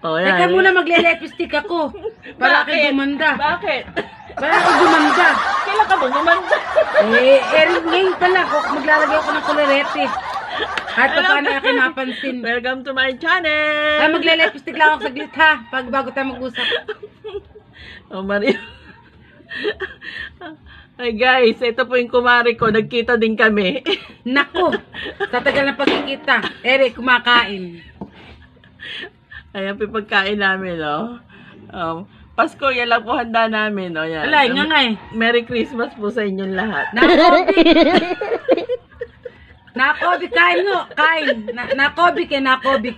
Oh, yan. Teka muna, magle-lipstick ako. Para Bakit? kayo gumanda. Bakit? Para kayo gumanda. Kailan ka ba gumanda? Ngayon pala, maglalagay ako ng kolorete. Kahit pa paano akin napansin. Welcome to my channel! Ay, magle-lipstick lang ako saglit ha. Pag bago tayo mag-usap. Oh, Maria. Ay guys, ito po yung kumari ko. Nagkita din kami. Nako, sa tagal ng pagkikita. Eric, kumakain. Ayan po yung pagkain namin, no? Pasko, yan lang po handa namin, no? Yan. Alay, nga nga eh. Merry Christmas po sa inyong lahat. Nakobi! Nakobi, kain mo. Kain. Nakobi kay Nakobi.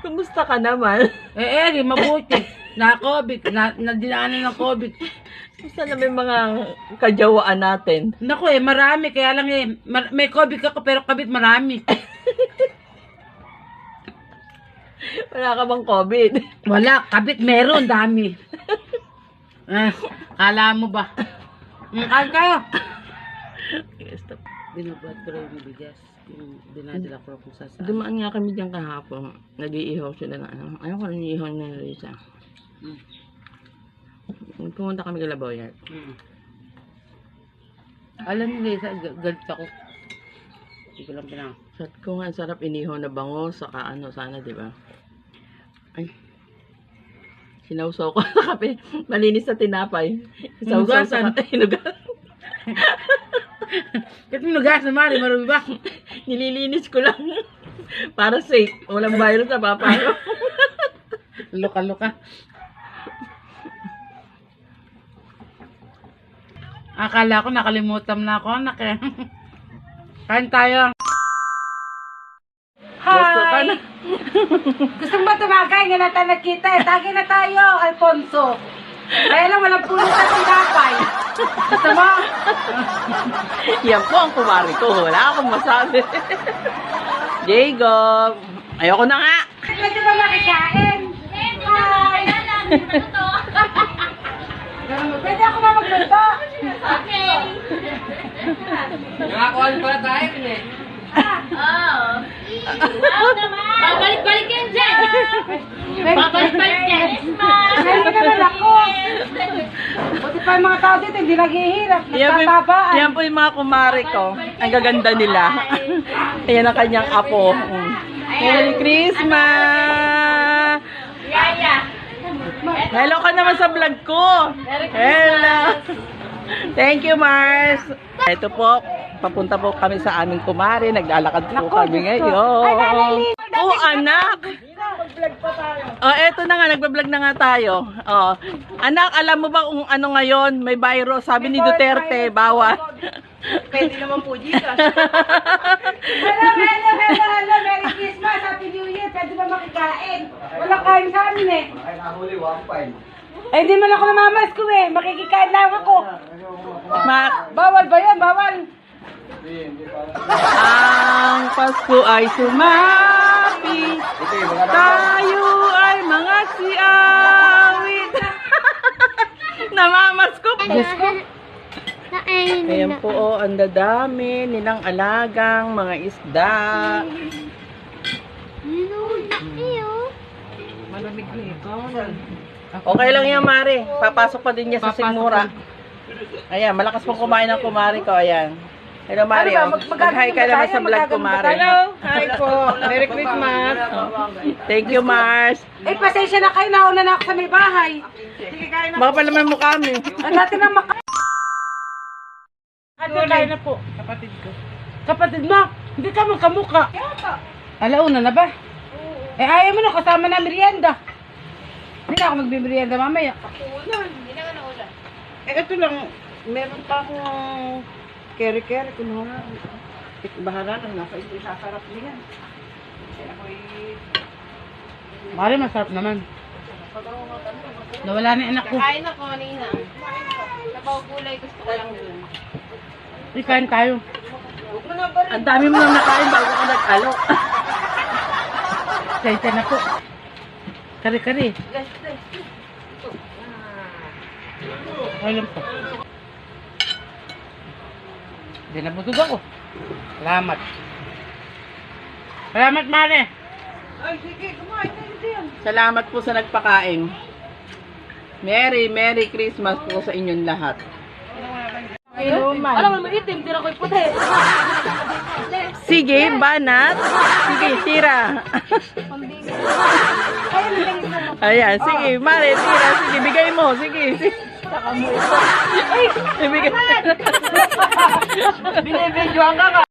Kumusta ka naman? Eri, mabuti. Nakobi. Nadinaanan ng COVID. Kumusta na may mga kajawaan natin? Naku marami. Kaya lang may COVID ako pero kabit marami. Wala ka bang COVID? Wala, kabit meron, dami. Kala mo ba? Kain kayo. Stop. Binubuhat ko rin yung bigas. Yung dinadala ko kung sasaan. Dumaan nga kami dyan kahapon. Nag-iihaw sila na ano. Ayaw ko rin iihaw na Risa. Pumunta kami kay Laboyat. Alam ni Lisa, galit ako. Hindi ko lang pinang. Sabi ko nga, ang sarap inihaw na bango. Saka ano sana, di ba? Ay. Sinawsaw ko sa kape. Malinis na tinapay. Sinawsaw sa kape. Hinugasan. Kasi nugas na mali, marami ba? Nililinis ko lang. Para safe. Walang virus na papalo. Luka-luka. Akala ko nakalimutan na ako, anak eh. Kain tayo. Gusto ka Hi! na. Gusto mo ba tumagay? Nga natin nagkita eh. Tagay na tayo, Alfonso. Kaya lang walang puno sa tinapay. Gusto mo? Yan po ang kumari ko. Wala akong masabi. Jacob. Ayoko na nga. Pwede ba makikain? Hi! Pwede ako na magluto. Okay. Nakakuha pala tayo eh. Oo. Babalik-balik yan dyan. Babalik-balik yan. Ngayon naman ako. Buti pa yung mga tao dito, hindi naghihirap. Yan Nagtatabaan. yan po yung mga kumari ko. Ang gaganda nila. Ayan ang kanyang apo. Merry Christmas! Yaya. Hello ka naman sa vlog ko. Hello. Thank you, Mars. Ito po, papunta po kami sa aming kumari. Naglalakad po kami ngayon. Oh, anak. Oh, eto na nga, nagbablog na nga tayo. Oh. Anak, alam mo ba kung ano ngayon? May virus. Sabi ni Duterte, bawal. Pwede naman po dito. Hello. Merry Christmas. Happy New Year. Pwede ba makikain? Walang kain sa amin eh. Eh, di man ako namamas ko eh. Makikikain lang ako. Bawal ba yan? Bawal. Ang Pasko ay sumapi. Tayo ay mga siawit. Namamas ko. Diyos ko. Ayan po, oh, ang dadami nilang alagang mga isda. Malamig na ito. Okay lang yan, Mari. Papasok pa din niya sa Sigmura. Ayan, malakas pong kumain ng kumari ko. Ayan. Hello, Mari. Ano ba? Mag-hi ka naman sa vlog ko, Mari. Hello. Hi po. Merry Christmas. Thank you, Mars. Eh, pasensya na kayo. Nauna na ako sa may bahay. Sige, kain na. Baka pa naman mukha mo. Ang dati nang Ate, kain na po. Kapatid ko. Kapatid mo? Hindi ka magkamuka. Alauna na ba? Eh, ayaw mo na. Kasama na merienda. Hindi na ako magmimerienda mamaya. Hindi na nga naulan. Eh, ito lang. Meron pa akong keri-keri. Kunuha. Bahala lang. Nasa ito isasarap niyan. Eh, ako'y... Mari, masarap naman. Nawala na yung anak ko. Kain ako kanina. Sabaw gulay gusto ko lang dun. Hindi, kain tayo. Ang dami mo lang nakain bago ka nag-alo. Sensya na po. Kari-kari. Ay lang po. Hindi nabusog ako. Salamat. Salamat, Mare. Salamat po sa nagpakain. Merry Christmas po sa inyong lahat. Alam mo, itim, tira ko yung puti. Sige, banat. Sige, tira. Ayan, sige, Mare, tira. Sige, bigay mo. Sige. Saka mo ito. Ay, ibigay. Binibidyoan ka ka.